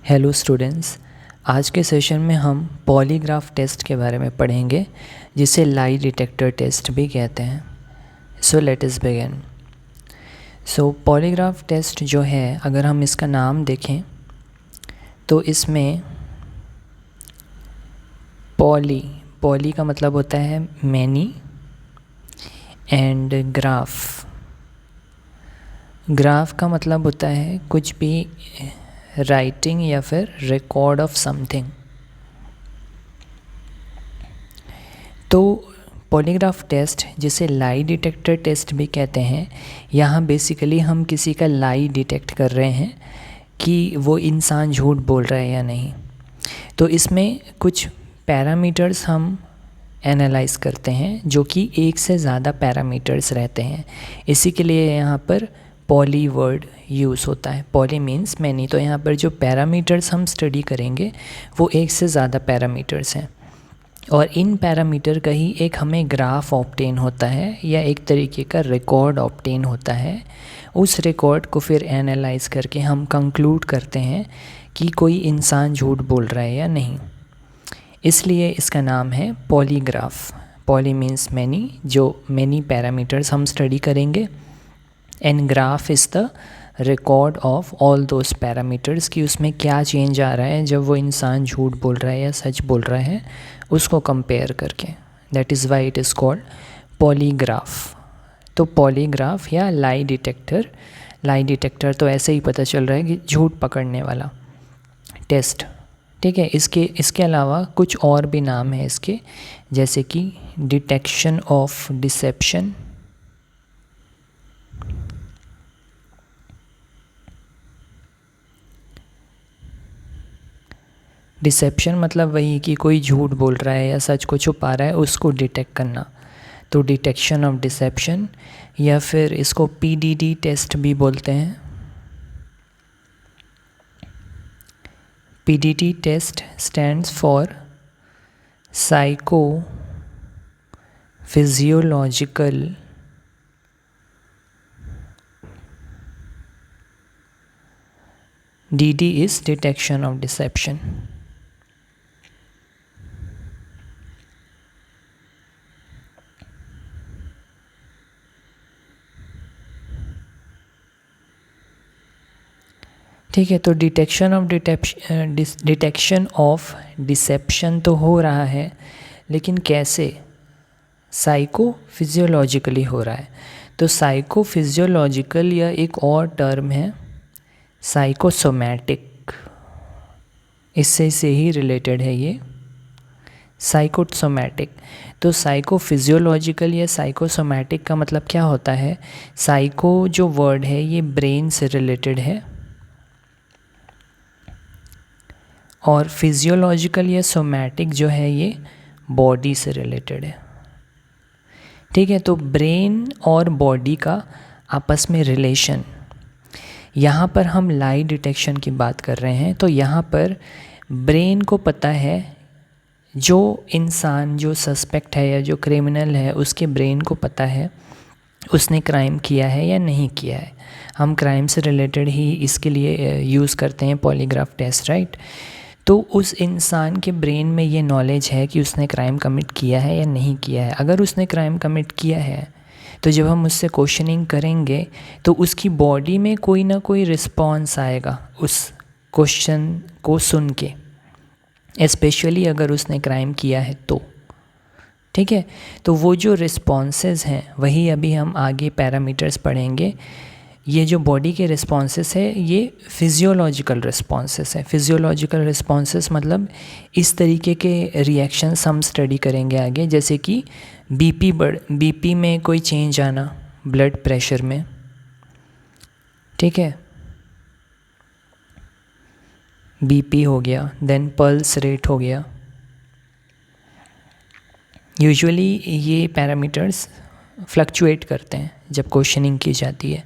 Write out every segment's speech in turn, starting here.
Hello students, आज के session में हम पॉलीग्राफ टेस्ट के बारे में पढ़ेंगे जिसे लाई डिटेक्टर टेस्ट भी कहते हैं। So let us begin. So polygraph test जो है, अगर हम इसका नाम देखें तो इसमें पॉली का मतलब होता है मैनी एंड ग्राफ का मतलब होता है कुछ भी राइटिंग या फिर रिकॉर्ड ऑफ समथिंग। तो पॉलीग्राफ टेस्ट जिसे लाई डिटेक्टर टेस्ट भी कहते हैं, यहाँ बेसिकली हम किसी का लाई डिटेक्ट कर रहे हैं कि वो इंसान झूठ बोल रहा है या नहीं। तो इसमें कुछ पैरामीटर्स हम एनालाइज करते हैं जो कि एक से ज़्यादा पैरामीटर्स रहते हैं। इसी के लिए यहाँ पर पॉली वर्ड यूज़ होता है। Poly means many. तो यहाँ पर जो पैरामीटर्स हम स्टडी करेंगे वो एक से ज़्यादा पैरामीटर्स हैं और इन पैरामीटर का ही एक हमें ग्राफ ऑब्टेन होता है या एक तरीके का रिकॉर्ड ऑब्टेन होता है। उस रिकॉर्ड को फिर एनालाइज करके हम कंक्लूड करते हैं कि कोई इंसान झूठ बोल रहा है या नहीं। इसलिए इसका नाम है पॉलीग्राफ। पॉली मीन्स मैनी, जो मैनी पैरामीटर्स हम स्टडी करेंगे, and graph is the record of all those parameters कि उसमें क्या चेंज आ रहा है जब वो इंसान झूठ बोल रहा है या सच बोल रहा है, उसको कंपेयर करके। That is why it is called polygraph. तो पॉलीग्राफ या लाई डिटेक्टर तो ऐसे ही पता चल रहा है कि झूठ पकड़ने वाला टेस्ट। ठीक है, इसके अलावा कुछ और भी नाम है इसके, जैसे कि डिटेक्शन ऑफ डिसेप्शन, डिसेप्शन मतलब वही कि कोई झूठ बोल रहा है या सच को छुपा रहा है, उसको डिटेक्ट करना। तो डिटेक्शन ऑफ डिसेप्शन, या फिर इसको पीडीडी टेस्ट भी बोलते हैं। PDD test stands for psycho physiological DD is detection of deception. ठीक है, तो डिटेक्शन ऑफ डिसेप्शन तो हो रहा है, लेकिन कैसे? साइको फिजियोलॉजिकली हो रहा है। तो साइको फिजियोलॉजिकल या एक और टर्म है साइकोसोमैटिक, इससे ही रिलेटेड है ये साइकोसोमैटिक। तो साइको फिजियोलॉजिकल या साइकोसोमैटिक का मतलब क्या होता है? साइको जो वर्ड है ये ब्रेन से रिलेटेड है और फिजियोलॉजिकल या सोमैटिक जो है ये बॉडी से रिलेटेड है। ठीक है, तो ब्रेन और बॉडी का आपस में रिलेशन, यहाँ पर हम लाई डिटेक्शन की बात कर रहे हैं। तो यहाँ पर ब्रेन को पता है, जो इंसान जो सस्पेक्ट है या जो क्रिमिनल है उसके ब्रेन को पता है उसने क्राइम किया है या नहीं किया है। हम क्राइम से रिलेटेड ही इसके लिए यूज़ करते हैं पॉलीग्राफ टेस्ट, राइट। तो उस इंसान के ब्रेन में ये नॉलेज है कि उसने क्राइम कमिट किया है या नहीं किया है। अगर उसने क्राइम कमिट किया है तो जब हम उससे क्वेश्चनिंग करेंगे तो उसकी बॉडी में कोई ना कोई रिस्पॉन्स आएगा उस क्वेश्चन को सुन के, स्पेशली अगर उसने क्राइम किया है तो। ठीक है, तो वो जो रिस्पॉन्सेस हैं वही अभी हम आगे पैरामीटर्स पढ़ेंगे। ये जो बॉडी के रिस्पॉन्सेस है ये फिजियोलॉजिकल रिस्पॉन्सेस है। फिजियोलॉजिकल रिस्पॉन्सेस मतलब इस तरीके के रिएक्शंस हम स्टडी करेंगे आगे, जैसे कि बीपी में कोई चेंज आना, ब्लड प्रेशर में। ठीक है, बीपी हो गया, देन पल्स रेट हो गया। यूजुअली ये पैरामीटर्स फ्लक्चुएट करते हैं जब क्वेश्चनिंग की जाती है।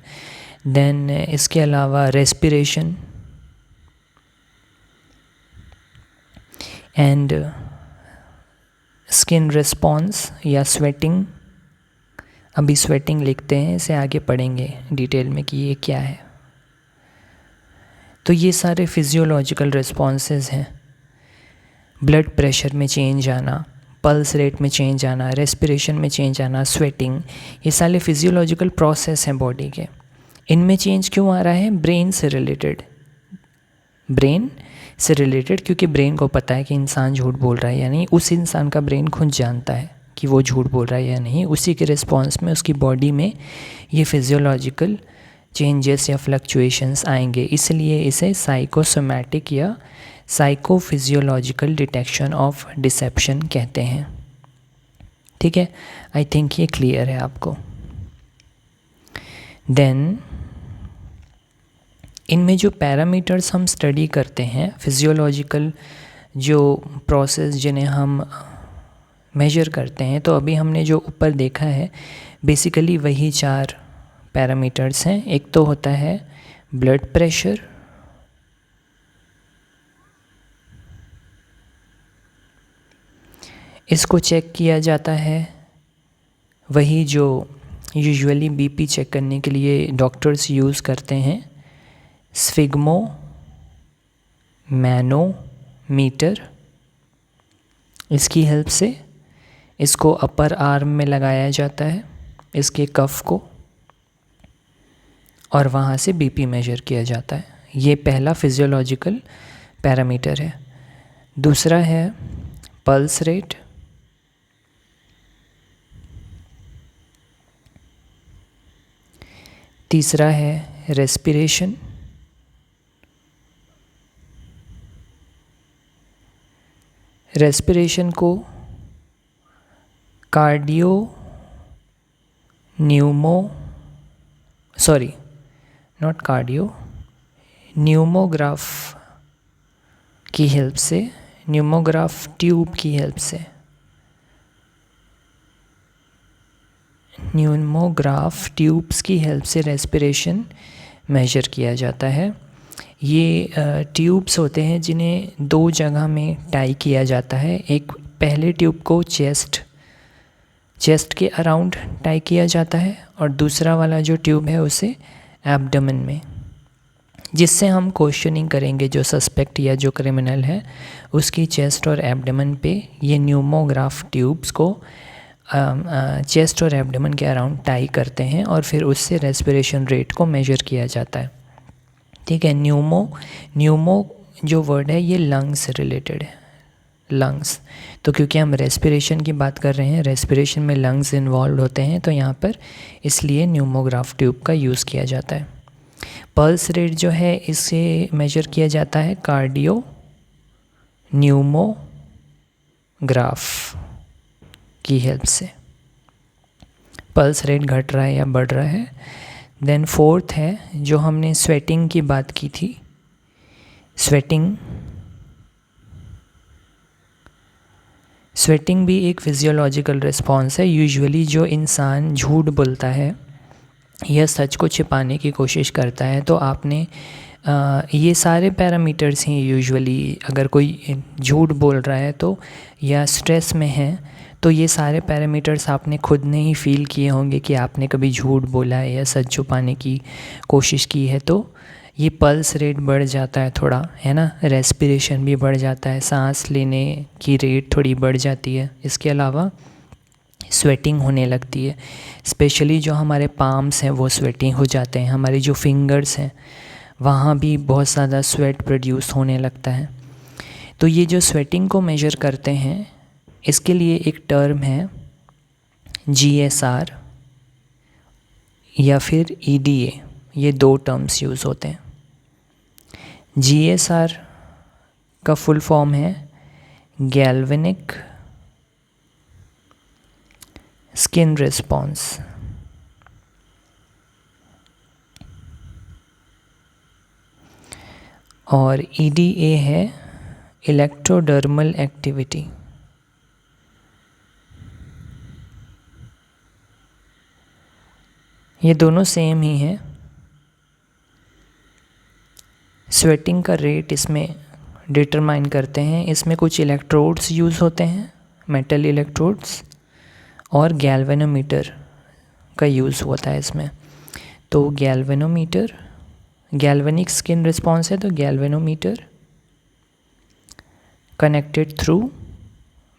देन इसके अलावा रेस्पिरेशन एंड स्किन रिस्पॉन्स या स्वेटिंग। अभी स्वेटिंग लिखते हैं, इसे आगे पढ़ेंगे डिटेल में कि ये क्या है। तो ये सारे फिजियोलॉजिकल रिस्पॉन्सेज हैं। ब्लड प्रेशर में चेंज आना, पल्स रेट में चेंज आना, रेस्पिरेशन में चेंज आना, स्वेटिंग, ये सारे फिजियोलॉजिकल प्रोसेस हैं बॉडी के। इनमें चेंज क्यों आ रहा है? ब्रेन से रिलेटेड, क्योंकि ब्रेन को पता है कि इंसान झूठ बोल रहा है या नहीं। उस इंसान का ब्रेन खुद जानता है कि वो झूठ बोल रहा है या नहीं। उसी के रिस्पॉन्स में उसकी बॉडी में ये फिजियोलॉजिकल चेंजेस या फ्लक्चुएशंस आएंगे। इसलिए इसे साइकोसोमैटिक या साइकोफिजियोलॉजिकल डिटेक्शन ऑफ डिसेप्शन कहते हैं। ठीक है, आई थिंक ये क्लियर है आपको। देन इनमें जो पैरामीटर्स हम स्टडी करते हैं, फिजियोलॉजिकल जो प्रोसेस जिन्हें हम मेजर करते हैं, तो अभी हमने जो ऊपर देखा है बेसिकली वही 4 पैरामीटर्स हैं। एक तो होता है ब्लड प्रेशर, इसको चेक किया जाता है, वही जो यूजुअली बीपी चेक करने के लिए डॉक्टर्स यूज़ करते हैं, स्फिग्मो मैनोमीटर। इसकी हेल्प से इसको अपर आर्म में लगाया जाता है, इसके कफ को, और वहाँ से बीपी मेजर किया जाता है। ये पहला फिजियोलॉजिकल पैरामीटर है। दूसरा है पल्स रेट, तीसरा है रेस्पिरेशन, रेस्पिरेशन को न्यूमोग्राफ की हेल्प से, न्यूमोग्राफ ट्यूब की हेल्प से, न्यूमोग्राफ ट्यूब्स की हेल्प से रेस्पिरेशन मेजर किया जाता है। ये ट्यूब्स होते हैं जिन्हें 2 जगह में टाई किया जाता है। एक पहले ट्यूब को चेस्ट के अराउंड टाई किया जाता है, और दूसरा वाला जो ट्यूब है उसे एब्डोमेन में, जिससे हम क्वेश्चनिंग करेंगे जो सस्पेक्ट या जो क्रिमिनल है उसकी चेस्ट और एब्डोमेन पे ये न्यूमोग्राफ ट्यूब्स को चेस्ट और एब्डोमेन के अराउंड टाई करते हैं, और फिर उससे रेस्पिरेशन रेट को मेजर किया जाता है। ठीक है, न्यूमो जो वर्ड है ये लंग्स से रिलेटेड है, लंग्स। तो क्योंकि हम रेस्पिरेशन की बात कर रहे हैं, रेस्पिरेशन में लंग्स इन्वॉल्व होते हैं, तो यहाँ पर इसलिए न्यूमोग्राफ ट्यूब का यूज़ किया जाता है। पल्स रेट जो है इसे मेजर किया जाता है कार्डियो न्यूमोग्राफ की हेल्प से। पल्स रेट घट रहा है या बढ़ रहा है। देन फोर्थ है जो हमने स्वेटिंग की बात की थी, स्वेटिंग भी एक फिजियोलॉजिकल रिस्पॉन्स है। यूजुअली जो इंसान झूठ बोलता है या सच को छिपाने की कोशिश करता है, तो आपने ये सारे पैरामीटर्स हैं यूजुअली। अगर कोई झूठ बोल रहा है तो या स्ट्रेस में है, तो ये सारे पैरामीटर्स आपने खुद ने ही फील किए होंगे कि आपने कभी झूठ बोला है या सच छुपाने की कोशिश की है। तो ये पल्स रेट बढ़ जाता है थोड़ा, है ना, रेस्पिरेशन भी बढ़ जाता है, सांस लेने की रेट थोड़ी बढ़ जाती है। इसके अलावा स्वेटिंग होने लगती है, स्पेशली जो हमारे पाम्स हैं वो स्वेटिंग हो जाते हैं, हमारी जो फिंगर्स हैं वहाँ भी बहुत ज़्यादा स्वेट प्रोड्यूस होने लगता है। तो ये जो स्वेटिंग को मेजर करते हैं इसके लिए एक टर्म है GSR या फिर EDA, ये 2 टर्म्स यूज़ होते हैं। GSR का फुल फॉर्म है गैल्वेनिक स्किन रिस्पॉन्स, और EDA है इलेक्ट्रोडर्मल एक्टिविटी। ये दोनों सेम ही हैं। स्वेटिंग का रेट इसमें डिटरमाइन करते हैं, इसमें कुछ इलेक्ट्रोड्स यूज़ होते हैं, मेटल इलेक्ट्रोड्स, और गैल्वेनोमीटर का यूज़ होता है इसमें। तो गैल्वेनोमीटर गैल्वेनिक स्किन रिस्पॉन्स है तो galvanometer connected through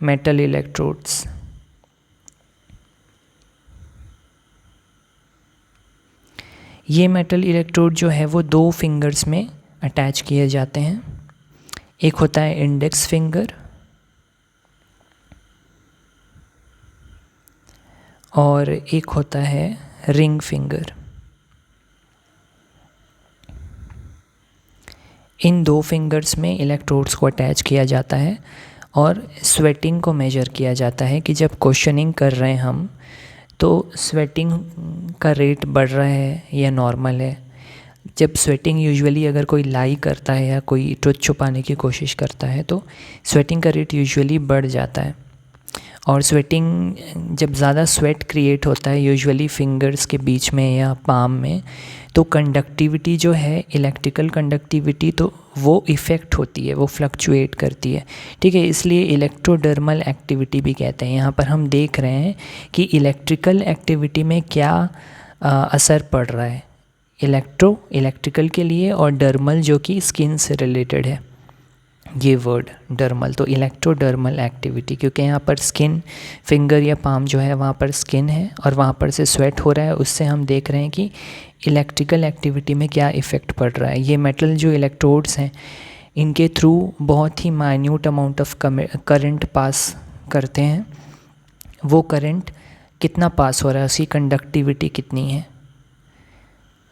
metal electrodes. ये मेटल इलेक्ट्रोड जो है वो 2 फिंगर्स में अटैच किए जाते हैं। एक होता है इंडेक्स फिंगर और एक होता है रिंग फिंगर। इन 2 फिंगर्स में इलेक्ट्रोड्स को अटैच किया जाता है और स्वेटिंग को मेजर किया जाता है कि जब क्वेश्चनिंग कर रहे हैं हम तो स्वेटिंग का रेट बढ़ रहा है या नॉर्मल है। जब स्वेटिंग यूजुअली अगर कोई लाई करता है या कोई ट्रुथ छुपाने की कोशिश करता है तो स्वेटिंग का रेट यूजुअली बढ़ जाता है। और स्वेटिंग जब ज़्यादा स्वेट क्रिएट होता है यूजुअली फिंगर्स के बीच में या पाम में, तो कंडक्टिविटी जो है, इलेक्ट्रिकल कंडक्टिविटी, तो वो इफ़ेक्ट होती है, वो फ्लक्चुएट करती है। ठीक है, इसलिए इलेक्ट्रोडर्मल एक्टिविटी भी कहते हैं। यहाँ पर हम देख रहे हैं कि इलेक्ट्रिकल एक्टिविटी में क्या असर पड़ रहा है, इलेक्ट्रिकल के लिए, और डर्मल जो कि स्किन से रिलेटेड है। ये वर्ड डर्मल, तो इलेक्ट्रोडर्मल एक्टिविटी, क्योंकि यहाँ पर स्किन, फिंगर या पाम जो है वहाँ पर स्किन है और वहाँ पर से स्वेट हो रहा है, उससे हम देख रहे हैं कि इलेक्ट्रिकल एक्टिविटी में क्या इफ़ेक्ट पड़ रहा है। ये मेटल जो इलेक्ट्रोड्स हैं इनके थ्रू बहुत ही minute amount of current pass करते हैं। वो करंट कितना पास हो रहा है, उसकी कंडक्टिविटी कितनी है,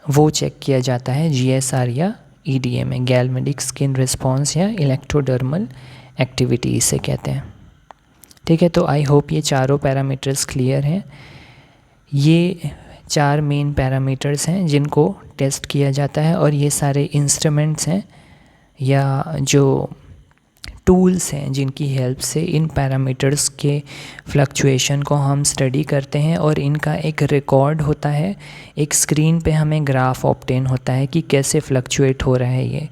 वो चेक किया जाता है GSR या EDA में, गैल्वेनिक स्किन रिस्पॉन्स या इलेक्ट्रोडर्मल एक्टिविटी इसे कहते हैं। ठीक है, तो आई होप ये चारों पैरामीटर्स क्लियर हैं। ये 4 मेन पैरामीटर्स हैं जिनको टेस्ट किया जाता है और ये सारे इंस्ट्रूमेंट्स हैं या जो टूल्स हैं जिनकी हेल्प से इन पैरामीटर्स के फ्लक्चुएशन को हम स्टडी करते हैं और इनका एक रिकॉर्ड होता है। एक स्क्रीन पे हमें ग्राफ ऑब्टेन होता है कि कैसे फ्लक्चुएट हो रहा है ये।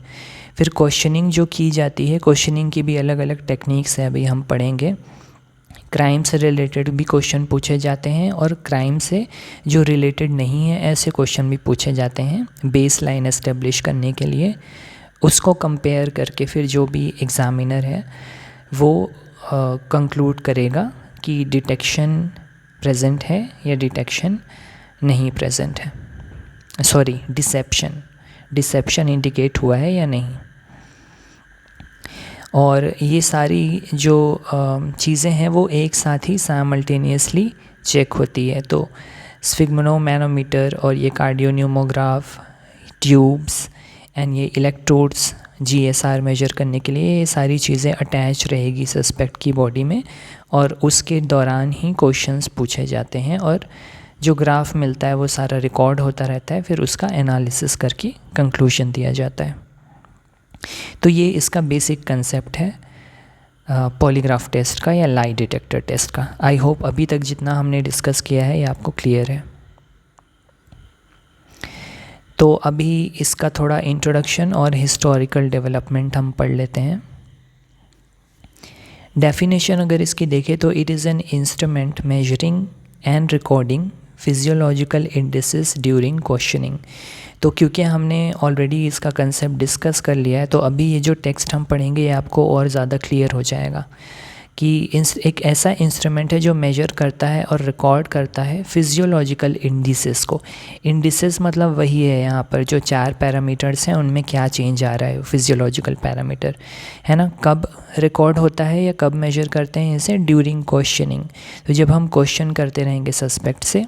फिर क्वेश्चनिंग जो की जाती है, क्वेश्चनिंग की भी अलग अलग टेक्निक्स हैं, अभी हम पढ़ेंगे। क्राइम से रिलेटेड भी क्वेश्चन पूछे जाते हैं और क्राइम से जो रिलेटेड नहीं है ऐसे क्वेश्चन भी पूछे जाते हैं बेस लाइन एस्टेब्लिश करने के लिए। उसको कंपेयर करके फिर जो भी एग्ज़ामिनर है वो कंक्लूड करेगा कि डिटेक्शन प्रेजेंट है या डिटेक्शन नहीं प्रेजेंट है, सॉरी डिसेप्शन इंडिकेट हुआ है या नहीं। और ये सारी जो चीज़ें हैं वो एक साथ ही साइमल्टेनियसली चेक होती है। तो स्फिग्मोनोमैनोमीटर और ये कार्डियोन्यूमोग्राफ, ट्यूब्स एंड ये इलेक्ट्रोड्स GSR मेजर करने के लिए ये सारी चीज़ें अटैच रहेगी सस्पेक्ट की बॉडी में और उसके दौरान ही क्वेश्चंस पूछे जाते हैं और जो ग्राफ मिलता है वो सारा रिकॉर्ड होता रहता है। फिर उसका एनालिसिस करके कंक्लूजन दिया जाता है। तो ये इसका बेसिक कंसेप्ट है पॉलीग्राफ टेस्ट का या लाई डिटेक्टर टेस्ट का। आई होप अभी तक जितना हमने डिस्कस किया है ये आपको क्लियर है। तो अभी इसका थोड़ा इंट्रोडक्शन और हिस्टोरिकल डेवलपमेंट हम पढ़ लेते हैं। डेफिनेशन अगर इसकी देखें तो it is an instrument measuring and recording physiological indices during questioning. तो क्योंकि हमने ऑलरेडी इसका कंसेप्ट डिस्कस कर लिया है तो अभी ये जो टेक्स्ट हम पढ़ेंगे ये आपको और ज़्यादा क्लियर हो जाएगा कि एक ऐसा इंस्ट्रूमेंट है जो मेजर करता है और रिकॉर्ड करता है फिजियोलॉजिकल इंडिसेस को। इंडिसेस मतलब वही है यहाँ पर जो 4 पैरामीटर्स हैं उनमें क्या चेंज आ रहा है, फिजियोलॉजिकल पैरामीटर है ना। कब रिकॉर्ड होता है या कब मेजर करते हैं इसे, ड्यूरिंग क्वेश्चनिंग। तो जब हम क्वेश्चन करते रहेंगे सस्पेक्ट से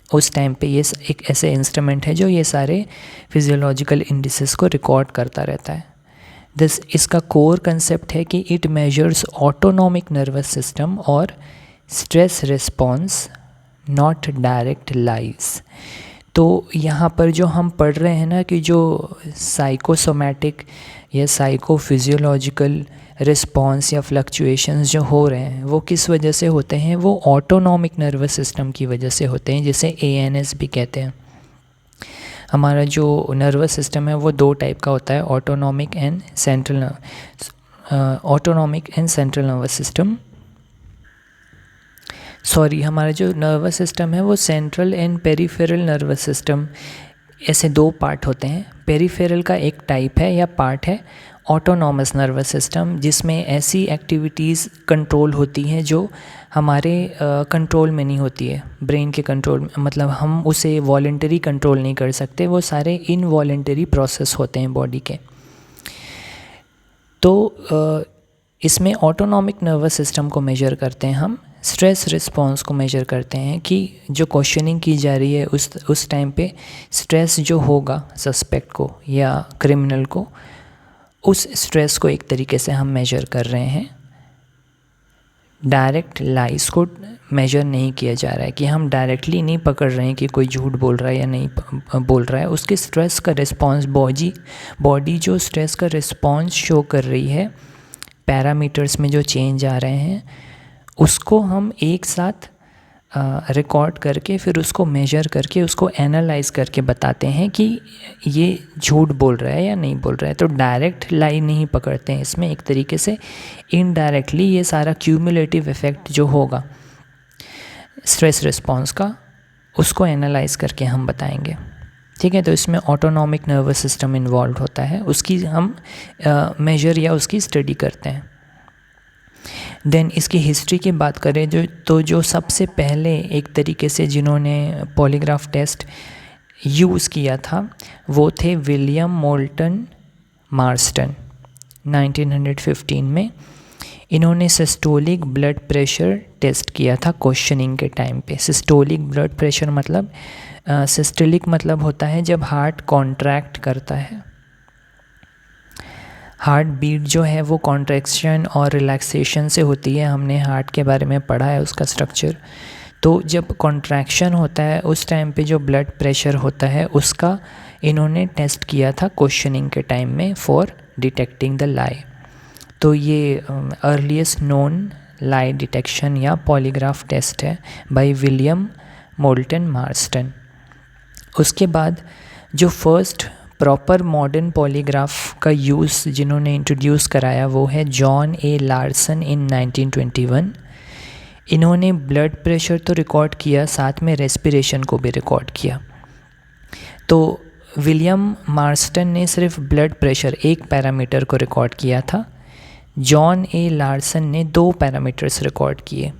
उस टाइम पे ये एक ऐसे इंस्ट्रूमेंट है जो ये सारे फिजियोलॉजिकल इंडिसेस को रिकॉर्ड करता रहता है। इसका कोर कंसेप्ट है कि it measures autonomic nervous system और stress response, not direct lies. तो यहाँ पर जो हम पढ़ रहे हैं ना कि जो साइकोसोमैटिक या साइकोफिजियोलॉजिकल रिस्पॉन्स या फ्लक्चुएशंस जो हो रहे हैं वो किस वजह से होते हैं, वो ऑटोनॉमिक नर्वस सिस्टम की वजह से होते हैं, जिसे ANS भी कहते हैं। हमारा जो नर्वस सिस्टम है वो 2 टाइप का होता है, autonomic and central nervous system. Sorry, हमारा जो नर्वस सिस्टम है वो central and peripheral nervous system ऐसे दो पार्ट होते हैं। पेरिफेरल का एक टाइप है या पार्ट है ऑटोनॉमस नर्वस सिस्टम, जिसमें ऐसी एक्टिविटीज़ कंट्रोल होती हैं जो हमारे कंट्रोल में नहीं होती है, ब्रेन के कंट्रोल में, मतलब हम उसे वॉलेंटरी कंट्रोल नहीं कर सकते, वो सारे इनवॉलेंटरी प्रोसेस होते हैं बॉडी के। तो इसमें ऑटोनॉमिक नर्वस सिस्टम को मेजर करते हैं हम, स्ट्रेस रिस्पॉन्स को मेजर करते हैं कि जो क्वेश्चनिंग की जा रही है उस टाइम पे स्ट्रेस जो होगा सस्पेक्ट को या क्रिमिनल को, उस स्ट्रेस को एक तरीके से हम मेजर कर रहे हैं। डायरेक्ट लाइस को मेजर नहीं किया जा रहा है कि हम डायरेक्टली नहीं पकड़ रहे हैं कि कोई झूठ बोल रहा है या नहीं बोल रहा है। उसके स्ट्रेस का रिस्पॉन्स, बॉडी जो स्ट्रेस का रिस्पॉन्स शो कर रही है, पैरामीटर्स में जो चेंज आ रहे हैं, उसको हम एक साथ रिकॉर्ड करके फिर उसको मेजर करके उसको एनालाइज करके बताते हैं कि ये झूठ बोल रहा है या नहीं बोल रहा है। तो डायरेक्ट लाई नहीं पकड़ते हैं इसमें, एक तरीके से इनडायरेक्टली ये सारा क्यूमुलेटिव इफ़ेक्ट जो होगा स्ट्रेस रिस्पॉन्स का, उसको एनालाइज करके हम बताएंगे। ठीक है, तो इसमें ऑटोनॉमिक नर्वस सिस्टम इन्वॉल्व होता है, उसकी हम मेजर या उसकी स्टडी करते हैं। देन इसकी हिस्ट्री की बात करें जो सबसे पहले एक तरीके से जिन्होंने पॉलीग्राफ टेस्ट यूज़ किया था वो थे विलियम मोल्टन मार्स्टन। 1915 में इन्होंने सिस्टोलिक ब्लड प्रेशर टेस्ट किया था क्वेश्चनिंग के टाइम पे। सिस्टोलिक ब्लड प्रेशर मतलब सिस्टोलिक मतलब होता है जब हार्ट कॉन्ट्रैक्ट करता है, हार्ट बीट जो है वो कॉन्ट्रैक्शन और रिलैक्सेशन से होती है। हमने हार्ट के बारे में पढ़ा है उसका स्ट्रक्चर। तो जब कॉन्ट्रैक्शन होता है उस टाइम पे जो ब्लड प्रेशर होता है उसका इन्होंने टेस्ट किया था क्वेश्चनिंग के टाइम में फॉर डिटेक्टिंग द लाई। तो ये अर्लीस्ट नोन लाई डिटेक्शन या पॉलीग्राफ टेस्ट है बाय विलियम मोल्टन मार्स्टन। उसके बाद जो फर्स्ट प्रॉपर मॉडर्न पॉलीग्राफ का यूज़ जिन्होंने इंट्रोड्यूस कराया वो है जॉन ए लार्सन इन 1921। इन्होंने ब्लड प्रेशर तो रिकॉर्ड किया, साथ में रेस्पिरेशन को भी रिकॉर्ड किया। तो विलियम मार्स्टन ने सिर्फ ब्लड प्रेशर एक पैरामीटर को रिकॉर्ड किया था, जॉन ए लार्सन ने 2 पैरामीटर्स रिकॉर्ड किए,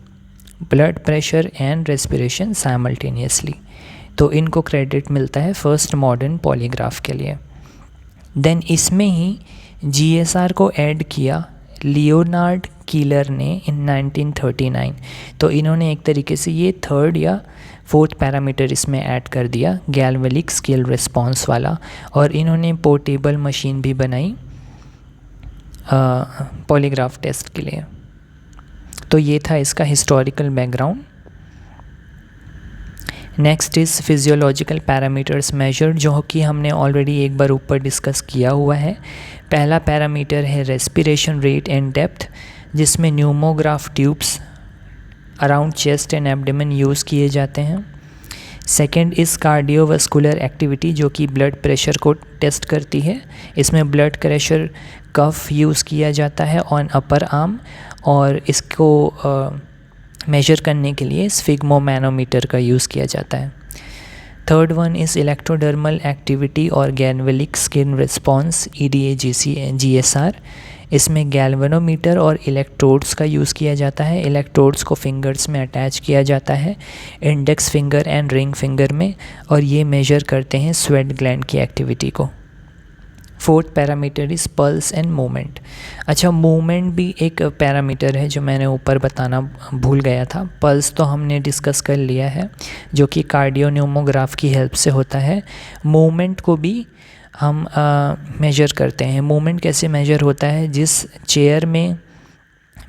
blood pressure and respiration simultaneously. तो इनको क्रेडिट मिलता है फर्स्ट मॉडर्न पॉलीग्राफ के लिए। देन इसमें ही जीएसआर को ऐड किया लियोनार्ड कीलर ने इन 1939। तो इन्होंने एक तरीके से ये 3rd या 4th पैरामीटर इसमें ऐड कर दिया, गैल्वेनिक स्केल रिस्पॉन्स वाला। और इन्होंने पोर्टेबल मशीन भी बनाई पॉलीग्राफ टेस्ट के लिए। तो ये था इसका historical background. Next is physiological parameters measure, जो कि हमने ऑलरेडी एक बार ऊपर डिस्कस किया हुआ है। पहला पैरामीटर है रेस्पिरेशन रेट एंड डेप्थ, जिसमें pneumograph tubes around chest and abdomen use किए जाते हैं। सेकेंड इज़ कार्डियोवास्कुलर एक्टिविटी, जो कि ब्लड प्रेशर को टेस्ट करती है। इसमें ब्लड प्रेशर कफ यूज़ किया जाता है ऑन अपर आर्म, और इसको मेजर करने के लिए स्फिग्मोमैनोमीटर का यूज़ किया जाता है। थर्ड वन इज़ इलेक्ट्रोडर्मल एक्टिविटी और गैल्वेनिक स्किन रिस्पॉन्स EDA-GSR। इसमें गैल्वेनोमीटर और इलेक्ट्रोड्स का यूज़ किया जाता है। इलेक्ट्रोड्स को फिंगर्स में अटैच किया जाता है, index finger and ring finger में, और ये मेजर करते हैं स्वेट ग्लैंड की एक्टिविटी को। Fourth parameter is pulse and movement. अच्छा, मूवमेंट भी एक पैरामीटर है जो मैंने ऊपर बताना भूल गया था। पल्स तो हमने डिस्कस कर लिया है, जो कि कार्डियोन्यूमोग्राफ की हेल्प से होता है। मूवमेंट को भी हम मेजर करते हैं। मूवमेंट कैसे मेजर होता है? जिस चेयर में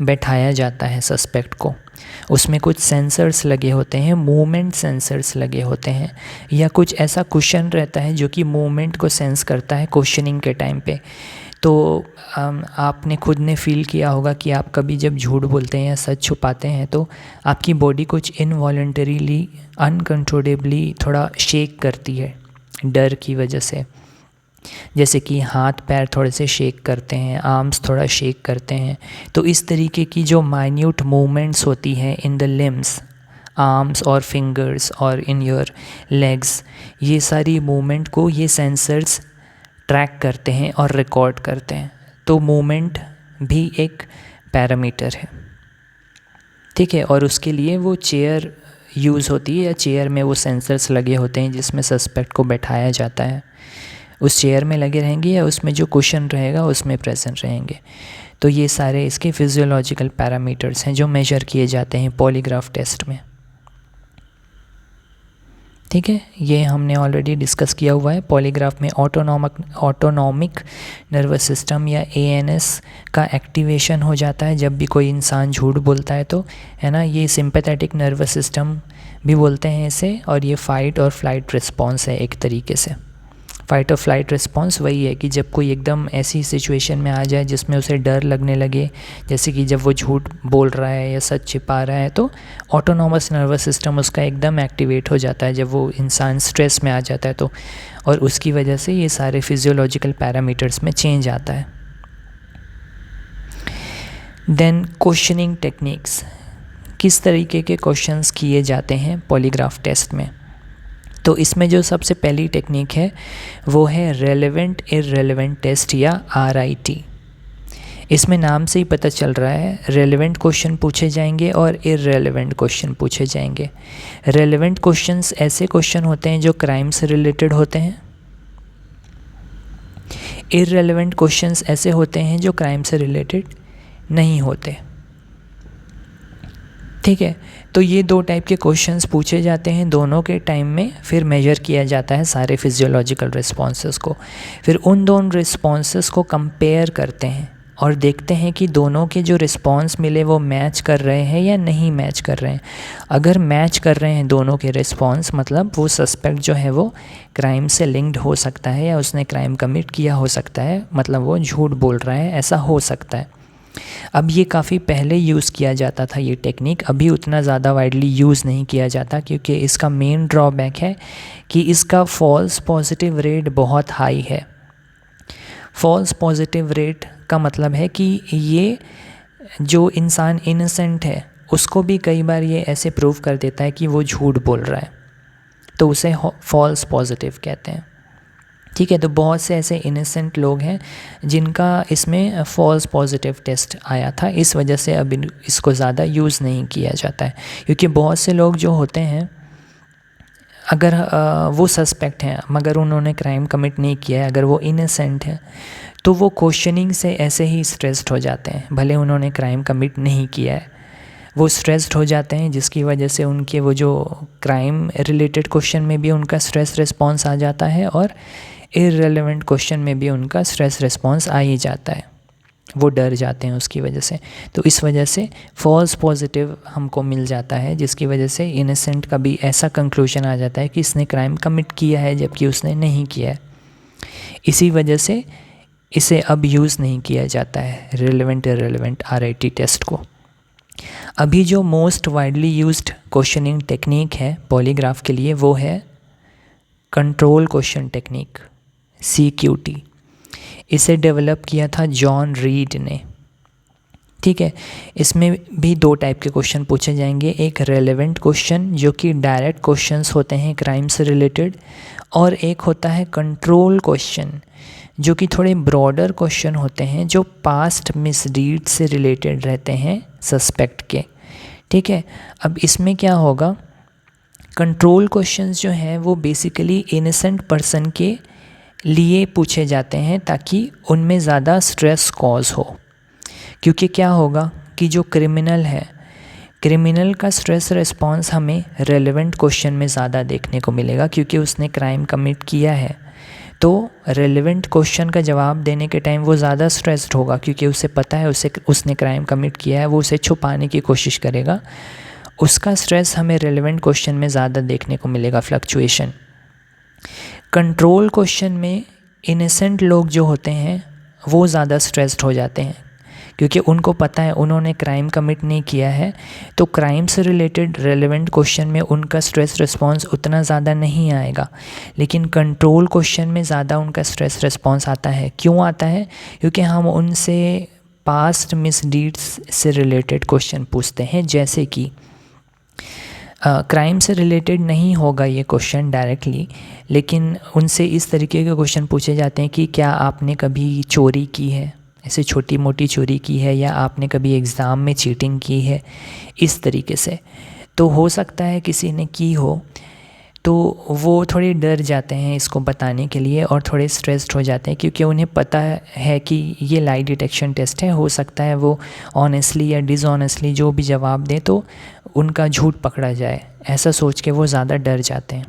बैठाया जाता है सस्पेक्ट को, उसमें कुछ सेंसर्स लगे होते हैं, मूवमेंट सेंसर्स लगे होते हैं, या कुछ ऐसा कुशन रहता है जो कि मूवमेंट को सेंस करता है क्वेश्चनिंग के टाइम पे। तो आपने खुद ने फील किया होगा कि आप कभी जब झूठ बोलते हैं या सच छुपाते हैं तो आपकी बॉडी कुछ इनवॉलंटरीली, अनकंट्रोलेबली थोड़ा शेक करती है डर की वजह से। जैसे कि हाथ पैर थोड़े से शेक करते हैं, आर्म्स थोड़ा शेक करते हैं। तो इस तरीके की जो माइन्यूट मूवमेंट्स होती हैं इन द लिम्स, आर्म्स और फिंगर्स और इन योर लेग्स, ये सारी मूवमेंट को ये सेंसर्स ट्रैक करते हैं और रिकॉर्ड करते हैं। तो मूवमेंट भी एक पैरामीटर है, ठीक है। और उसके लिए वो चेयर यूज़ होती है, या चेयर में वो सेंसर्स लगे होते हैं जिसमें सस्पेक्ट को बैठाया जाता है। उस चेयर में लगे रहेंगे या उसमें जो कुशन रहेगा उसमें प्रेजेंट रहेंगे। तो ये सारे इसके फिजियोलॉजिकल पैरामीटर्स हैं जो मेजर किए जाते हैं पॉलीग्राफ टेस्ट में, ठीक है। ये हमने ऑलरेडी डिस्कस किया हुआ है। पॉलीग्राफ में ऑटोनॉमिक नर्वस सिस्टम या ANS का एक्टिवेशन हो जाता है जब भी कोई इंसान झूठ बोलता है, तो है ना। ये सिंपैथेटिक नर्वस सिस्टम भी बोलते हैं इसे, और ये फ़ाइट और फ्लाइट रिस्पॉन्स है एक तरीके से। फ़ाइट और फ्लाइट रिस्पॉन्स वही है कि जब कोई एकदम ऐसी सिचुएशन में आ जाए जिसमें उसे डर लगने लगे, जैसे कि जब वो झूठ बोल रहा है या सच छिपा रहा है, तो ऑटोनॉमस नर्वस सिस्टम उसका एकदम एक्टिवेट हो जाता है जब वो इंसान स्ट्रेस में आ जाता है। तो और उसकी वजह से ये सारे फिजियोलॉजिकल पैरामीटर्स में चेंज आता है। देन क्वेश्चनिंग टेक्निक्स, किस तरीके के क्वेश्चंस किए जाते हैं पॉलीग्राफ टेस्ट में। तो इसमें जो सबसे पहली टेक्निक है वो है रेलेवेंट इररेलेवेंट टेस्ट या RIT। इसमें नाम से ही पता चल रहा है, रेलेवेंट क्वेश्चन पूछे जाएंगे और इररेलेवेंट क्वेश्चन पूछे जाएंगे। रेलेवेंट क्वेश्चंस ऐसे क्वेश्चन होते हैं जो क्राइम से रिलेटेड होते हैं। इररेलेवेंट क्वेश्चंस ऐसे होते हैं जो क्राइम से रिलेटेड नहीं होते, ठीक है। तो ये दो टाइप के क्वेश्चंस पूछे जाते हैं, दोनों के टाइम में फिर मेजर किया जाता है सारे फिजियोलॉजिकल रिस्पॉन्सेस को। फिर उन दोनों रिस्पॉन्सेस को कंपेयर करते हैं और देखते हैं कि दोनों के जो रिस्पॉन्स मिले वो मैच कर रहे हैं या नहीं मैच कर रहे हैं। अगर मैच कर रहे हैं दोनों के रिस्पॉन्स, मतलब वो सस्पेक्ट जो है वो क्राइम से लिंक्ड हो सकता है या उसने क्राइम कमिट किया हो सकता है, मतलब वो झूठ बोल रहा है, ऐसा हो सकता है। अब ये काफ़ी पहले यूज़ किया जाता था ये टेक्निक, अभी उतना ज़्यादा वाइडली यूज़ नहीं किया जाता, क्योंकि इसका मेन ड्रॉबैक है कि इसका फॉल्स पॉजिटिव रेट बहुत हाई है। फॉल्स पॉजिटिव रेट का मतलब है कि ये जो इंसान इनोसेंट है उसको भी कई बार ये ऐसे प्रूव कर देता है कि वो झूठ बोल रहा है, तो उसे फॉल्स पॉजिटिव कहते हैं, ठीक है। तो बहुत से ऐसे इनोसेंट लोग हैं जिनका इसमें फॉल्स पॉजिटिव टेस्ट आया था, इस वजह से अब इसको ज़्यादा यूज़ नहीं किया जाता है। क्योंकि बहुत से लोग जो होते हैं, अगर वो सस्पेक्ट हैं मगर उन्होंने क्राइम कमिट नहीं किया है, अगर वो इनोसेंट है, तो वो क्वेश्चनिंग से ऐसे ही स्ट्रेस्ड हो जाते हैं, भले उन्होंने क्राइम कमिट नहीं किया है, वो स्ट्रेस्ड हो जाते हैं, जिसकी वजह से उनके वो जो क्राइम रिलेटेड क्वेश्चन में भी उनका स्ट्रेस रिस्पॉन्स आ जाता है और इररेलेवेंट क्वेश्चन में भी उनका स्ट्रेस रिस्पॉन्स आ ही जाता है, वो डर जाते हैं उसकी वजह से। तो इस वजह से फॉल्स पॉजिटिव हमको मिल जाता है, जिसकी वजह से इनोसेंट का भी ऐसा कंक्लूजन आ जाता है कि इसने क्राइम कमिट किया है जबकि उसने नहीं किया है। इसी वजह से इसे अब यूज़ नहीं किया जाता है रेलेवेंट इररेलेवेंट RIT टेस्ट को। अभी जो most widely used questioning technique है पॉलीग्राफ के लिए वो है कंट्रोल क्वेश्चन टेक्निक, CQT। इसे डेवलप किया था जॉन रीड ने, ठीक है। इसमें भी दो टाइप के क्वेश्चन पूछे जाएंगे, एक रेलेवेंट क्वेश्चन जो कि डायरेक्ट क्वेश्चंस होते हैं क्राइम से रिलेटेड, और एक होता है कंट्रोल क्वेश्चन जो कि थोड़े ब्रॉडर क्वेश्चन होते हैं, जो पास्ट मिसडीड से रिलेटेड रहते हैं सस्पेक्ट के, ठीक है। अब इसमें क्या होगा, कंट्रोल क्वेश्चंस जो हैं वो बेसिकली इनोसेंट पर्सन के लिए पूछे जाते हैं ताकि उनमें ज़्यादा स्ट्रेस कॉज हो। क्योंकि क्या होगा कि जो क्रिमिनल है, क्रिमिनल का स्ट्रेस रिस्पॉन्स हमें रेलेवेंट क्वेश्चन में ज़्यादा देखने को मिलेगा, क्योंकि उसने क्राइम कमिट किया है। तो रेलेवेंट क्वेश्चन का जवाब देने के टाइम वो ज़्यादा स्ट्रेस्ड होगा, क्योंकि उसे पता है उसने क्राइम कमिट किया है, वो उसे छुपाने की कोशिश करेगा। उसका स्ट्रेस हमें रेलेवेंट क्वेश्चन में ज़्यादा देखने को मिलेगा, फ्लक्चुएशन। कंट्रोल क्वेश्चन में इनोसेंट लोग जो होते हैं वो ज़्यादा स्ट्रेस्ड हो जाते हैं, क्योंकि उनको पता है उन्होंने क्राइम कमिट नहीं किया है, तो क्राइम से रिलेटेड रेलेवेंट क्वेश्चन में उनका स्ट्रेस रिस्पॉन्स उतना ज़्यादा नहीं आएगा। लेकिन कंट्रोल क्वेश्चन में ज़्यादा उनका स्ट्रेस रिस्पॉन्स आता है। क्यों आता है? क्योंकि हम उनसे पास्ट मिसडीड्स से रिलेटेड क्वेश्चन पूछते हैं, जैसे कि क्राइम से रिलेटेड नहीं होगा ये क्वेश्चन डायरेक्टली, लेकिन उनसे इस तरीके के क्वेश्चन पूछे जाते हैं कि क्या आपने कभी चोरी की है, ऐसे छोटी मोटी चोरी की है, या आपने कभी एग्ज़ाम में चीटिंग की है, इस तरीके से। तो हो सकता है किसी ने की हो, तो वो थोड़े डर जाते हैं इसको बताने के लिए और थोड़े स्ट्रेस्ड हो जाते हैं, क्योंकि उन्हें पता है कि ये लाई डिटेक्शन टेस्ट है, हो सकता है वो ऑनेस्टली या डिसऑनेस्टली जो भी जवाब दें तो उनका झूठ पकड़ा जाए, ऐसा सोच के वो ज़्यादा डर जाते हैं।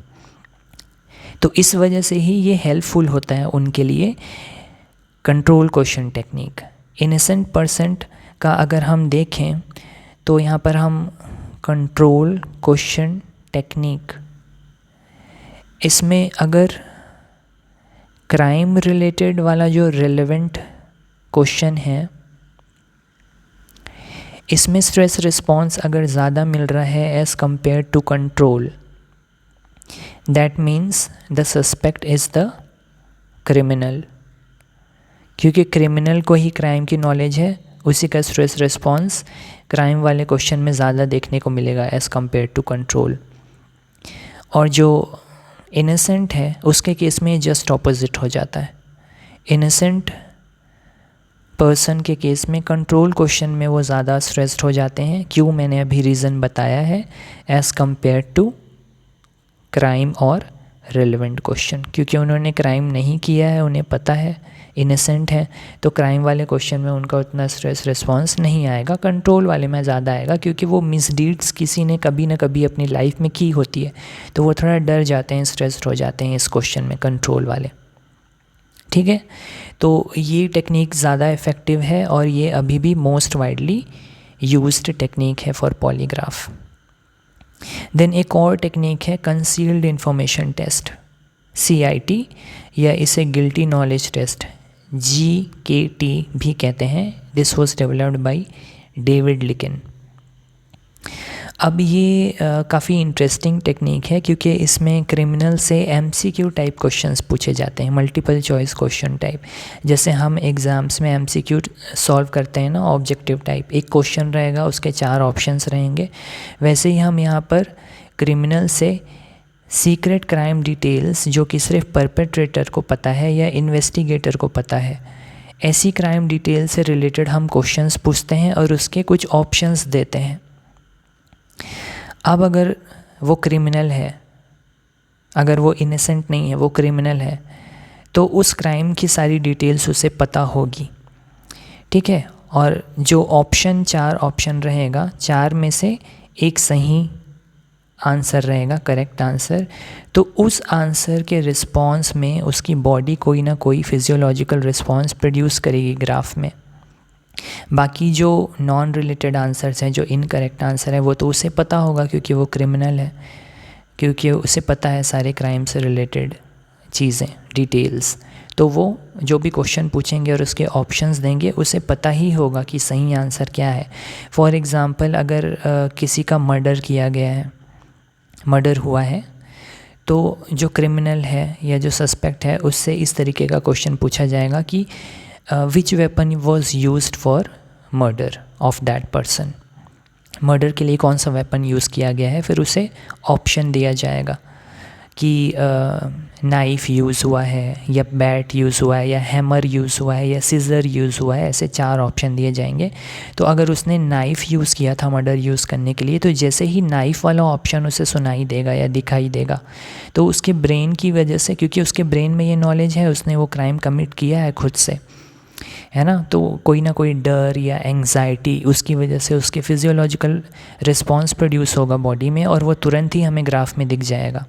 तो इस वजह से ही ये हेल्पफुल होता है उनके लिए control question technique. Innocent person का अगर हम देखें तो यहाँ पर हम कंट्रोल क्वेश्चन टेक्निक, इसमें अगर क्राइम रिलेटेड वाला जो रेलेवेंट क्वेश्चन है, इसमें स्ट्रेस रिस्पॉन्स अगर ज़्यादा मिल रहा है as compare to control, that means the suspect is the criminal, क्योंकि क्रिमिनल को ही क्राइम की नॉलेज है, उसी का स्ट्रेस रिस्पॉन्स क्राइम वाले क्वेश्चन में ज़्यादा देखने को मिलेगा एज़ कम्पेयर टू कंट्रोल। और जो इनोसेंट है उसके केस में जस्ट ऑपोजिट हो जाता है। इनोसेंट पर्सन के केस में कंट्रोल क्वेश्चन में वो ज़्यादा स्ट्रेस्ड हो जाते हैं, क्यों मैंने अभी रीज़न बताया है, एज़ कम्पेयर टू क्राइम और रेलेवेंट क्वेश्चन, क्योंकि उन्होंने क्राइम नहीं किया है, उन्हें पता है, इनोसेंट है, तो क्राइम वाले क्वेश्चन में उनका उतना स्ट्रेस रिस्पॉन्स नहीं आएगा, कंट्रोल वाले में ज़्यादा आएगा, क्योंकि वो मिसडीड्स किसी ने कभी ना कभी अपनी लाइफ में की होती है, तो वो थोड़ा डर जाते हैं, स्ट्रेस्ड हो जाते हैं इस क्वेश्चन में कंट्रोल वाले। ठीक है, तो ये टेक्निक ज़्यादा इफ़ेक्टिव है और ये अभी भी मोस्ट वाइडली यूज्ड टेक्निक है फॉर पॉलीग्राफ। देन एक और टेक्निक है कंसील्ड इंफॉर्मेशन टेस्ट, CIT, या इसे गिल्टी नॉलेज टेस्ट, GKT भी कहते हैं। This was developed by David Lykken. अब ये काफ़ी इंटरेस्टिंग टेक्निक है, क्योंकि इसमें क्रिमिनल से MCQ टाइप क्वेश्चंस पूछे जाते हैं, मल्टीपल चॉइस क्वेश्चन टाइप, जैसे हम एग्ज़ाम्स में MCQ सॉल्व करते हैं ना, ऑब्जेक्टिव टाइप, एक क्वेश्चन रहेगा उसके 4 ऑप्शंस रहेंगे, वैसे ही हम यहाँ पर क्रिमिनल से सीक्रेट क्राइम डिटेल्स जो कि सिर्फ परपेट्रेटर को पता है या इन्वेस्टिगेटर को पता है, ऐसी क्राइम डिटेल से रिलेटेड हम क्वेश्चंस पूछते हैं और उसके कुछ ऑप्शंस देते हैं। अब अगर वो क्रिमिनल है, अगर वो इनोसेंट नहीं है, वो क्रिमिनल है, तो उस क्राइम की सारी डिटेल्स उसे पता होगी। ठीक है, और जो 4 ऑप्शन रहेगा, 4 में से एक सही आंसर रहेगा, करेक्ट आंसर, तो उस आंसर के रिस्पॉन्स में उसकी बॉडी कोई ना कोई फिजियोलॉजिकल रिस्पॉन्स प्रोड्यूस करेगी ग्राफ में। बाकी जो नॉन रिलेटेड आंसर्स हैं, जो इनकरेक्ट आंसर है, वो तो उसे पता होगा क्योंकि वो क्रिमिनल है, क्योंकि उसे पता है सारे क्राइम से रिलेटेड चीज़ें, डिटेल्स, तो वो जो भी क्वेश्चन पूछेंगे और उसके ऑप्शंस देंगे उसे पता ही होगा कि सही आंसर क्या है। फॉर एग्ज़ाम्पल, अगर किसी का मर्डर किया गया है, मर्डर हुआ है, तो जो क्रिमिनल है या जो सस्पेक्ट है उससे इस तरीके का क्वेश्चन पूछा जाएगा कि which weapon was used for murder of that person, murder के लिए कौन सा वेपन यूज़ किया गया है, फिर उसे ऑप्शन दिया जाएगा कि नाइफ़ यूज़ हुआ है, या बैट यूज़ हुआ है, या हैमर यूज़ हुआ है, या सीज़र यूज़ हुआ है, ऐसे 4 ऑप्शन दिए जाएंगे। तो अगर उसने नाइफ़ यूज़ किया था मर्डर यूज़ करने के लिए, तो जैसे ही नाइफ़ वाला ऑप्शन उसे सुनाई देगा या दिखाई देगा, तो उसके ब्रेन की वजह से, क्योंकि उसके ब्रेन में ये नॉलेज है, उसने वो क्राइम कमिट किया है खुद से, है ना, तो कोई ना कोई डर या एंग्जाइटी उसकी वजह से उसके फिजियोलॉजिकल रिस्पॉन्स प्रोड्यूस होगा बॉडी में, और वो तुरंत ही हमें ग्राफ में दिख जाएगा,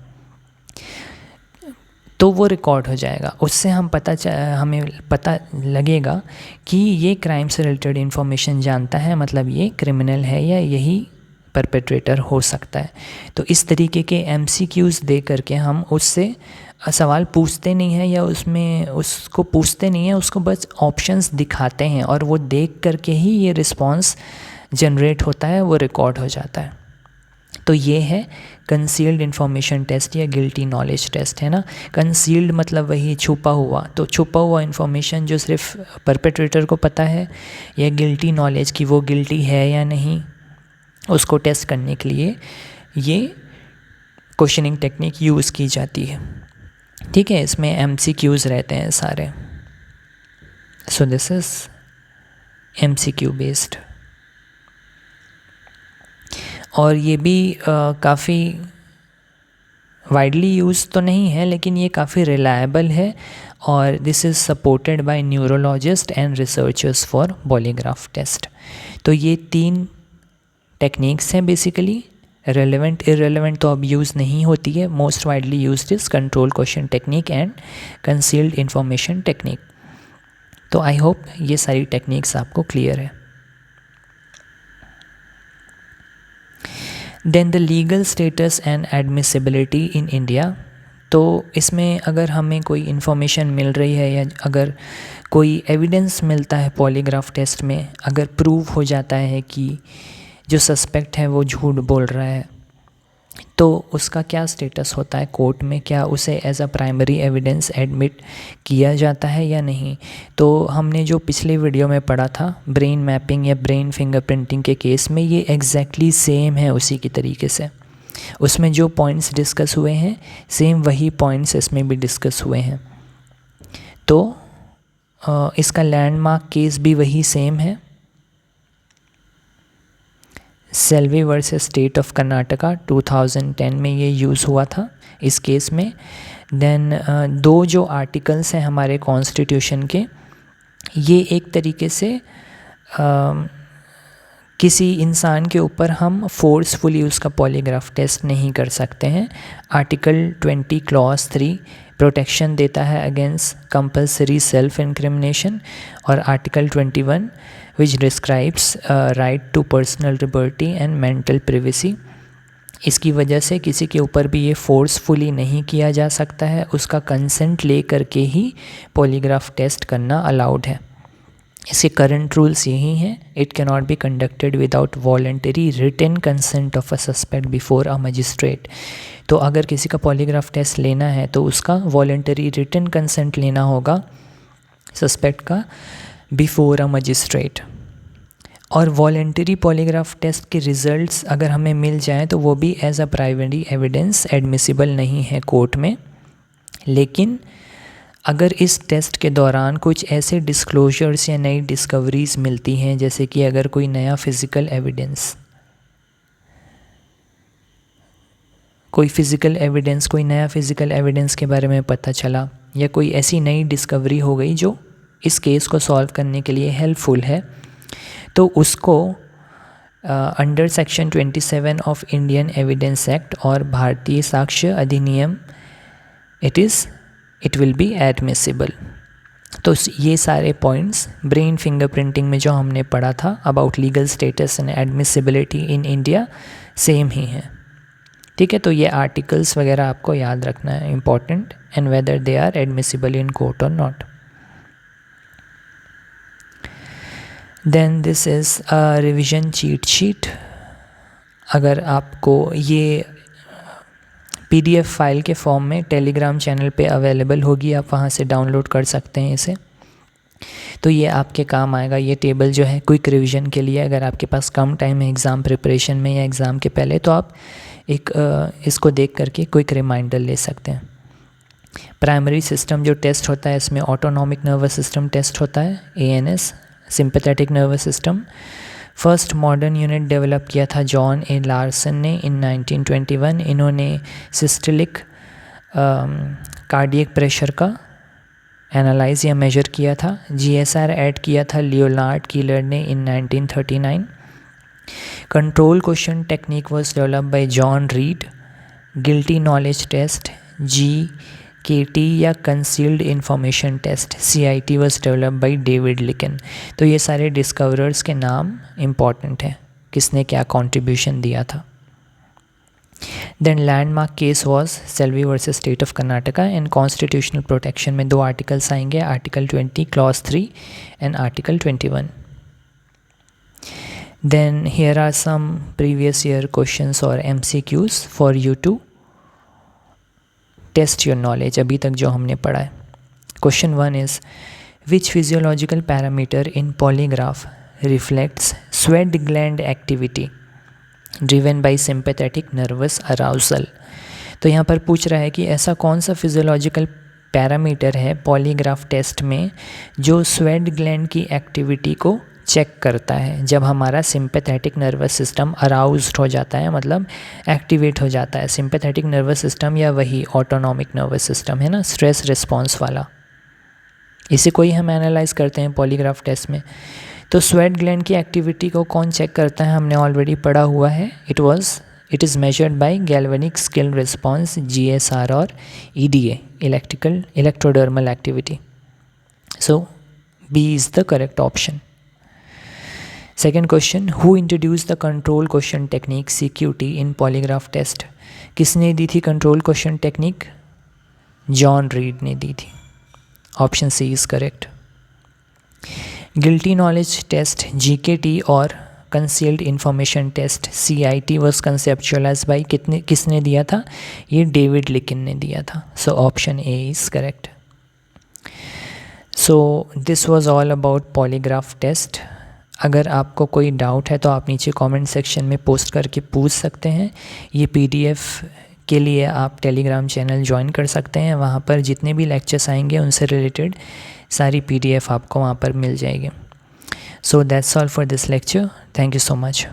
तो वो रिकॉर्ड हो जाएगा। उससे हमें पता लगेगा कि ये क्राइम से रिलेटेड इन्फॉर्मेशन जानता है, मतलब ये क्रिमिनल है या यही परपेट्रेटर हो सकता है। तो इस तरीके के MCQs दे करके हम उससे सवाल पूछते नहीं हैं या उसको पूछते नहीं हैं, उसको बस ऑप्शंस दिखाते हैं, और वो देख करके ही ये रिस्पॉन्स जनरेट होता है, वो रिकॉर्ड हो जाता है। तो ये है कंसील्ड इन्फॉर्मेशन टेस्ट या गिल्टी नॉलेज टेस्ट, है ना। कंसील्ड मतलब वही छुपा हुआ, तो छुपा हुआ इन्फॉर्मेशन जो सिर्फ परपेट्रेटर को पता है, या गिल्टी नॉलेज कि वो गिल्टी है या नहीं, उसको टेस्ट करने के लिए ये क्वेश्चनिंग टेक्निक यूज़ की जाती है। ठीक है, इसमें MCQs रहते हैं सारे। So this is MCQ based. और ये भी काफ़ी वाइडली यूज़ तो नहीं है, लेकिन ये काफ़ी रिलायबल है और this is supported by neurologist and researchers for polygraph test. तो ये 3 टेक्निक्स हैं बेसिकली। रेलेवेंट इररेलेवेंट तो अब यूज़ नहीं होती है। Most widely used is control question technique and concealed information technique. तो आई होप ये सारी टेक्निक्स आपको क्लियर है। Then the legal status and admissibility in India. तो इसमें अगर हमें कोई इन्फॉर्मेशन मिल रही है या अगर कोई एविडेंस मिलता है पॉलीग्राफ टेस्ट में, अगर प्रूव हो जाता है कि जो सस्पेक्ट है वो झूठ बोल रहा है, तो उसका क्या स्टेटस होता है कोर्ट में? क्या उसे as a primary evidence admit किया जाता है या नहीं? तो हमने जो पिछले वीडियो में पढ़ा था ब्रेन मैपिंग या ब्रेन फिंगरप्रिंटिंग के केस में, ये एग्जैक्टली सेम है उसी की तरीके से। उसमें जो पॉइंट्स डिस्कस हुए हैं सेम वही पॉइंट्स इसमें भी डिस्कस हुए हैं। तो इसका लैंडमार्क केस भी वही सेम है, Selvi versus state of Karnataka 2010 में ये यूज़ हुआ था इस केस में। देन 2 जो आर्टिकल्स हैं हमारे कॉन्स्टिट्यूशन के, ये एक तरीके से किसी इंसान के ऊपर हम फोर्सफुली उसका पॉलीग्राफ टेस्ट नहीं कर सकते हैं। आर्टिकल 20 क्लॉज 3 प्रोटेक्शन देता है अगेंस्ट कंपल्सरी सेल्फ इंक्रिमिनेशन, और article 21 which describes right to personal liberty and mental privacy. इसकी वजह से किसी के ऊपर भी ये फोर्सफुली नहीं किया जा सकता है, उसका कंसेंट ले करके ही पॉलीग्राफ टेस्ट करना अलाउड है। इसके करंट रूल्स यही हैं, it can not be conducted without voluntary written consent of a suspect before a magistrate. तो अगर किसी का पॉलीग्राफ टेस्ट लेना है तो उसका वॉलंटरी रिटन कंसेंट लेना होगा सस्पेक्ट का बिफोर अ मजिस्ट्रेट। और वॉलंटरी पॉलीग्राफ टेस्ट के रिज़ल्ट्स अगर हमें मिल जाएँ तो वो भी as a primary evidence admissible नहीं है कोर्ट में। लेकिन अगर इस टेस्ट के दौरान कुछ ऐसे डिस्क्लोजर्स या नई डिस्कवरीज़ मिलती हैं, जैसे कि अगर कोई नया फिज़िकल एविडेंस, कोई नया फिज़िकल एविडेंस के बारे में पता चला, या कोई ऐसी नई डिस्कवरी हो गई जो इस केस को सॉल्व करने के लिए हेल्पफुल है, तो उसको under section 27 of Indian evidence act और भारतीय साक्ष्य अधिनियम इट विल बी एडमिसिबल। तो ये सारे पॉइंट्स ब्रेन फिंगरप्रिंटिंग में जो हमने पढ़ा था about legal status and admissibility in India same ही हैं। ठीक है, तो ये आर्टिकल्स वगैरह आपको याद रखना है, important, and whether they are admissible in court और not. Then this is a revision cheat sheet. अगर आपको ये PDF फाइल के फॉर्म में टेलीग्राम चैनल पे अवेलेबल होगी, आप वहाँ से डाउनलोड कर सकते हैं इसे। तो ये आपके काम आएगा। ये टेबल जो है क्विक रिवीजन के लिए, अगर आपके पास कम टाइम है एग्ज़ाम प्रिपरेशन में या एग्ज़ाम के पहले, तो आप इसको देख करके क्विक रिमाइंडर ले सकते हैं। प्राइमरी सिस्टम जो टेस्ट होता है इसमें ऑटोनॉमिक नर्वस सिस्टम टेस्ट होता है, ANS, sympathetic nervous system. First modern unit develop किया था जॉन ए लार्सन ने इन 1921। इन्होंने सिस्टोलिक कार्डियक प्रेशर का एनालाइज या मेजर किया था। GSR ऐड किया था लियोनार्ड कीलर ने in 1939। Control question technique was developed by John Reid. Guilty knowledge test GKT या concealed information test CIT was developed by David Lykken. तो ये सारे डिस्कवरर्स के नाम इम्पॉर्टेंट हैं, किसने क्या कंट्रीब्यूशन दिया था। Then landmark case was Selvi versus state of Karnataka. And constitutional protection में 2 आर्टिकल्स आएंगे, article 20 clause 3 and article 21। Then here are some previous year questions और MCQs for you to test your knowledge अभी तक जो हमने पढ़ा है। Question 1 is which physiological parameter in polygraph reflects sweat gland activity. Driven by sympathetic nervous arousal. तो यहाँ पर पूछ रहा है कि ऐसा कौन सा फिजियोलॉजिकल पैरामीटर है पॉलीग्राफ टेस्ट में जो स्वेट ग्लैंड की एक्टिविटी को चेक करता है जब हमारा सिंपैथेटिक नर्वस सिस्टम अराउज्ड हो जाता है, मतलब एक्टिवेट हो जाता है। सिंपैथेटिक नर्वस सिस्टम या वही ऑटोनॉमिक नर्वस सिस्टम है ना, स्ट्रेस रिस्पॉन्स वाला, इसी को ही हम एनालाइज करते हैं पॉलीग्राफ टेस्ट में। तो स्वेट ग्लैंड की एक्टिविटी को कौन चेक करता है, हमने ऑलरेडी पढ़ा हुआ है। It is measured by galvanic skill response, GSR और EDA, electrodermal activity. So B is the correct option. Second question, who introduce the control question technique CQT in polygraph test. किसने दी थी control question technique? John Reid ने दी थी। Option C is correct. Guilty knowledge test GKT और concealed information test CIT was conceptualise by किसने दिया था? ये डेविड लिकिन ने दिया था। सो option A is correct. So this was all about polygraph test. अगर आपको कोई डाउट है तो आप नीचे कमेंट सेक्शन में पोस्ट करके पूछ सकते हैं। ये PDF के लिए आप टेलीग्राम चैनल ज्वाइन कर सकते हैं, वहाँ पर जितने भी लेक्चर्स आएंगे उनसे रिलेटेड सारी PDF आपको वहाँ पर मिल जाएगी। So that's all for this lecture. Thank you so much.